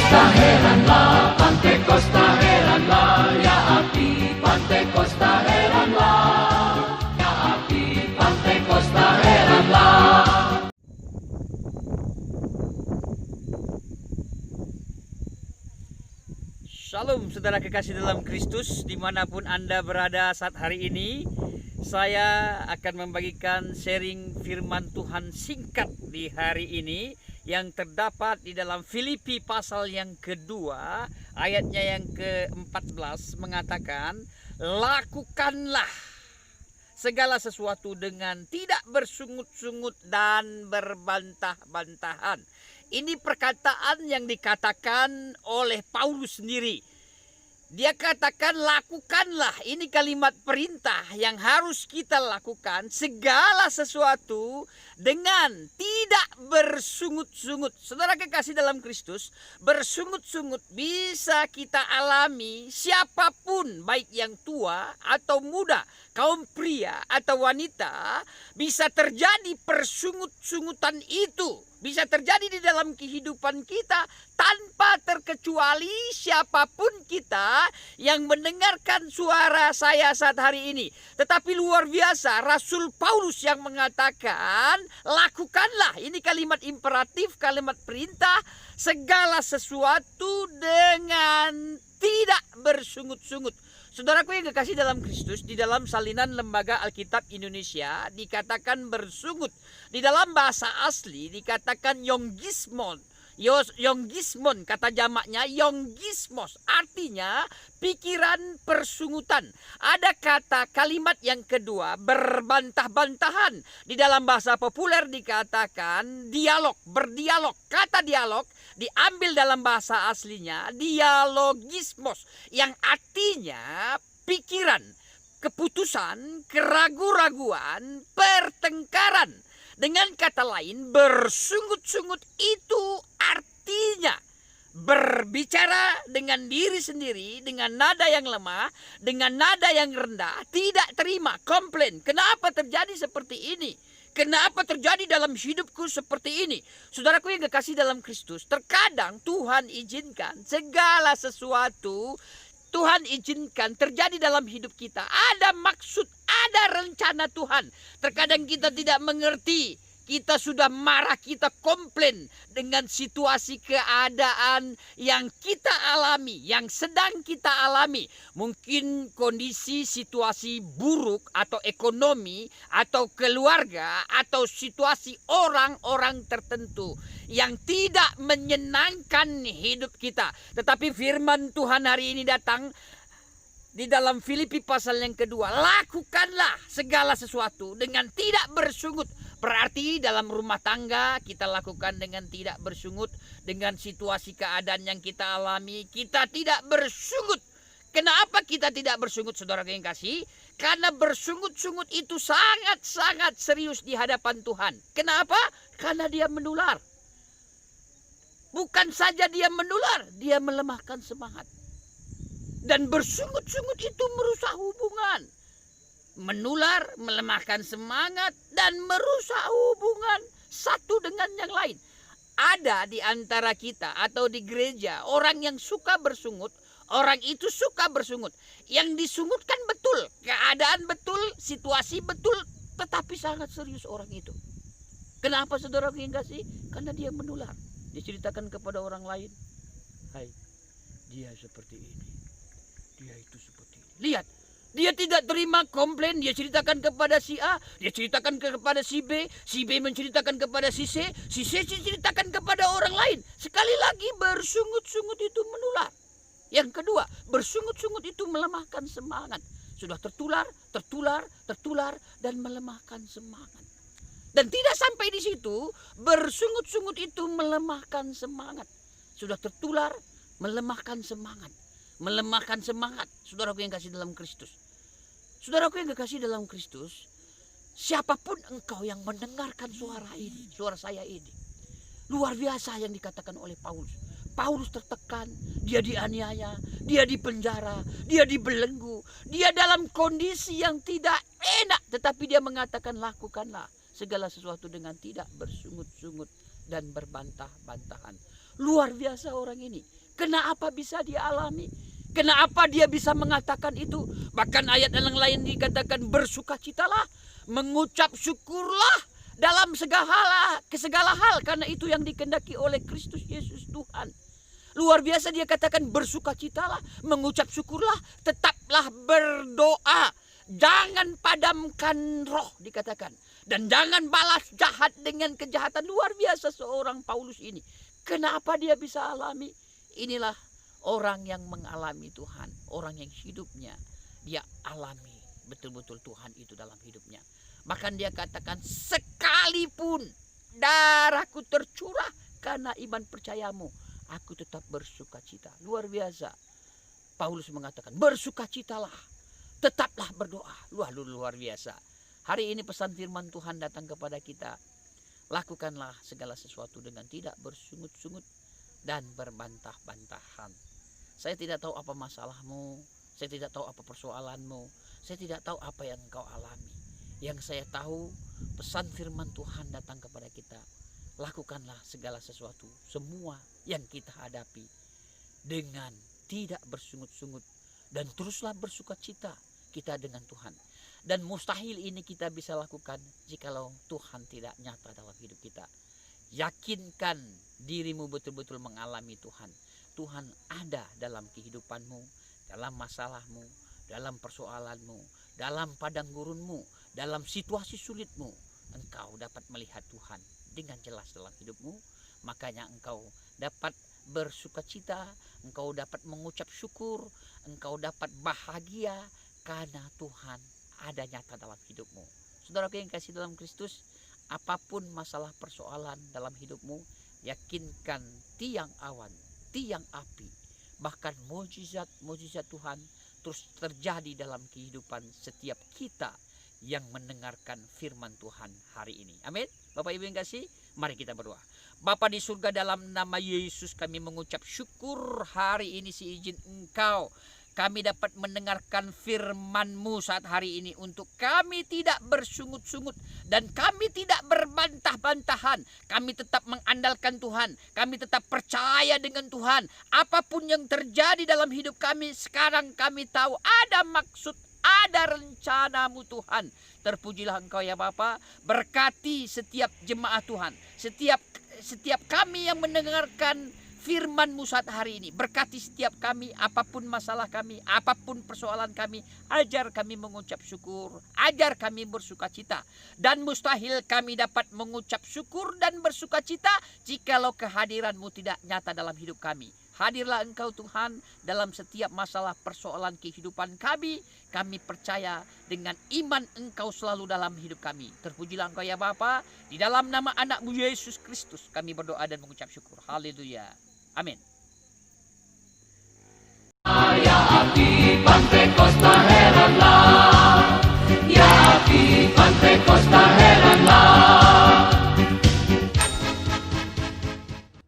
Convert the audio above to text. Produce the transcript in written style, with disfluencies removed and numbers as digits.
Pantai Costa heranlah, ya api Pantai Costa heranlah, ya api Pantai Costa heranlah. Shalom saudara kekasih dalam Kristus, dimanapun Anda berada saat hari ini. Saya akan membagikan sharing firman Tuhan singkat di hari ini yang terdapat di dalam Filipi pasal yang kedua, ayatnya yang ke-14 mengatakan, lakukanlah segala sesuatu dengan tidak bersungut-sungut dan berbantah-bantahan. Ini perkataan yang dikatakan oleh Paulus sendiri. Dia katakan lakukanlah, ini kalimat perintah yang harus kita lakukan segala sesuatu dengan tidak bersungut-sungut. Saudara kekasih dalam Kristus, bersungut-sungut bisa kita alami siapapun, baik yang tua atau muda, kaum pria atau wanita, bisa terjadi persungut-sungutan itu. Bisa terjadi di dalam kehidupan kita tanpa terkecuali siapapun kita yang mendengarkan suara saya saat hari ini. Tetapi luar biasa, Rasul Paulus yang mengatakan, lakukanlah. Ini kalimat imperatif, kalimat perintah, segala sesuatu dengan tidak bersungut-sungut. Saudaraku yang kekasih dalam Kristus, di dalam salinan Lembaga Alkitab Indonesia dikatakan bersungut. Di dalam bahasa asli dikatakan yongismon. Yongismon, kata jamaknya yongismos, artinya pikiran persungutan. Ada kata kalimat yang kedua, berbantah-bantahan. Di dalam bahasa populer dikatakan dialog, berdialog. Kata dialog diambil dalam bahasa aslinya dialogismos, yang artinya pikiran, keputusan, keraguan-raguan, pertengkaran. Dengan kata lain, bersungut-sungut itu artinya berbicara dengan diri sendiri, dengan nada yang lemah, dengan nada yang rendah, tidak terima, komplain. Kenapa terjadi seperti ini? Kenapa terjadi dalam hidupku seperti ini? Saudaraku yang kekasih dalam Kristus, terkadang Tuhan izinkan segala sesuatu, Tuhan izinkan terjadi dalam hidup kita. Ada maksud, ada rencana Tuhan. Terkadang kita tidak mengerti. Kita sudah marah, kita komplain dengan situasi keadaan yang kita alami, yang sedang kita alami. Mungkin kondisi situasi buruk atau ekonomi atau keluarga atau situasi orang-orang tertentu yang tidak menyenangkan hidup kita. Tetapi firman Tuhan hari ini datang di dalam Filipi pasal yang kedua, lakukanlah segala sesuatu dengan tidak bersungut. Berarti dalam rumah tangga kita lakukan dengan tidak bersungut. Dengan situasi keadaan yang kita alami, kita tidak bersungut. Kenapa kita tidak bersungut, saudara yang kasih? Karena bersungut-sungut itu sangat-sangat serius di hadapan Tuhan. Kenapa? Karena dia menular. Bukan saja dia menular, dia melemahkan semangat. Dan bersungut-sungut itu merusak hubungan. Menular, melemahkan semangat, dan merusak hubungan satu dengan yang lain. Ada di antara kita atau di gereja orang yang suka bersungut. Orang itu suka bersungut. Yang disungutkan betul, keadaan betul, situasi betul, tetapi sangat serius orang itu. Kenapa saudara yang kasih? Karena dia menular. Diceritakan kepada orang lain. Hai, dia seperti ini. Dia itu seperti ini. Lihat, dia tidak terima komplain, dia ceritakan kepada si A, dia ceritakan kepada si B menceritakan kepada si C ceritakan kepada orang lain. Sekali lagi bersungut-sungut itu menular. Yang kedua, bersungut-sungut itu melemahkan semangat. Sudah tertular dan melemahkan semangat. Dan tidak sampai di situ, bersungut-sungut itu melemahkan semangat. Sudah tertular, melemahkan semangat. Melemahkan semangat, saudaraku yang kasih dalam Kristus. Saudaraku yang kekasih dalam Kristus, siapapun engkau yang mendengarkan suara ini, suara saya ini, luar biasa yang dikatakan oleh Paulus. Paulus tertekan, dia dianiaya, dia dipenjara, dia dibelenggu, dia dalam kondisi yang tidak enak, tetapi dia mengatakan lakukanlah segala sesuatu dengan tidak bersungut-sungut dan berbantah-bantahan. Luar biasa orang ini. Kenapa bisa dia alami? Kenapa dia bisa mengatakan itu? Bahkan ayat yang lain dikatakan bersukacitalah, mengucap syukurlah dalam segala hal, karena itu yang dikehendaki oleh Kristus Yesus Tuhan. Luar biasa, dia katakan bersukacitalah, mengucap syukurlah, tetaplah berdoa. Jangan padamkan roh, dikatakan. Dan jangan balas jahat dengan kejahatan. Luar biasa seorang Paulus ini. Kenapa dia bisa alami? Inilah orang yang mengalami Tuhan. Orang yang hidupnya dia alami betul-betul Tuhan itu dalam hidupnya. Bahkan dia katakan, sekalipun darahku tercurah karena iman percayamu, aku tetap bersukacita. Luar biasa. Paulus mengatakan, bersukacitalah, tetaplah berdoa. Luar biasa. Hari ini pesan firman Tuhan datang kepada kita. Lakukanlah segala sesuatu dengan tidak bersungut-sungut dan berbantah-bantahan. Saya tidak tahu apa masalahmu, saya tidak tahu apa persoalanmu, saya tidak tahu apa yang engkau alami. Yang saya tahu, pesan firman Tuhan datang kepada kita. Lakukanlah segala sesuatu, semua yang kita hadapi dengan tidak bersungut-sungut, dan teruslah bersukacita kita dengan Tuhan. Dan mustahil ini kita bisa lakukan jikalau Tuhan tidak nyata dalam hidup kita. Yakinkan dirimu betul-betul mengalami Tuhan. Tuhan ada dalam kehidupanmu, dalam masalahmu, dalam persoalanmu, dalam padang gurunmu, dalam situasi sulitmu. Engkau dapat melihat Tuhan dengan jelas dalam hidupmu. Makanya engkau dapat bersukacita, engkau dapat mengucap syukur, engkau dapat bahagia karena Tuhan ada nyata dalam hidupmu. Saudaraku yang kasih dalam Kristus, apapun masalah persoalan dalam hidupmu, yakinkan tiang awan, tiang api, bahkan mujizat Tuhan terus terjadi dalam kehidupan setiap kita yang mendengarkan firman Tuhan hari ini. Amin. Bapak Ibu yang kasih, mari kita berdoa. Bapa di surga, dalam nama Yesus kami mengucap syukur hari ini seizin Engkau kami dapat mendengarkan firman-Mu saat hari ini, untuk kami tidak bersungut-sungut dan kami tidak berbantah-bantahan. Kami tetap mengandalkan Tuhan, kami tetap percaya dengan Tuhan. Apapun yang terjadi dalam hidup kami, sekarang kami tahu ada maksud, ada rencana-Mu Tuhan. Terpujilah Engkau ya Bapa. Berkati setiap jemaat Tuhan, setiap kami yang mendengarkan firman-Mu saat hari ini. Berkati setiap kami, apapun masalah kami, apapun persoalan kami. Ajar kami mengucap syukur, ajar kami bersukacita. Dan mustahil kami dapat mengucap syukur dan bersukacita jikalau kehadiran-Mu tidak nyata dalam hidup kami. Hadirlah Engkau Tuhan dalam setiap masalah persoalan kehidupan kami. Kami percaya dengan iman Engkau selalu dalam hidup kami. Terpujilah Engkau ya Bapa. Di dalam nama anak-Mu Yesus Kristus kami berdoa dan mengucap syukur. Haleluya. Amin. Ya api Pantekosta heranlah.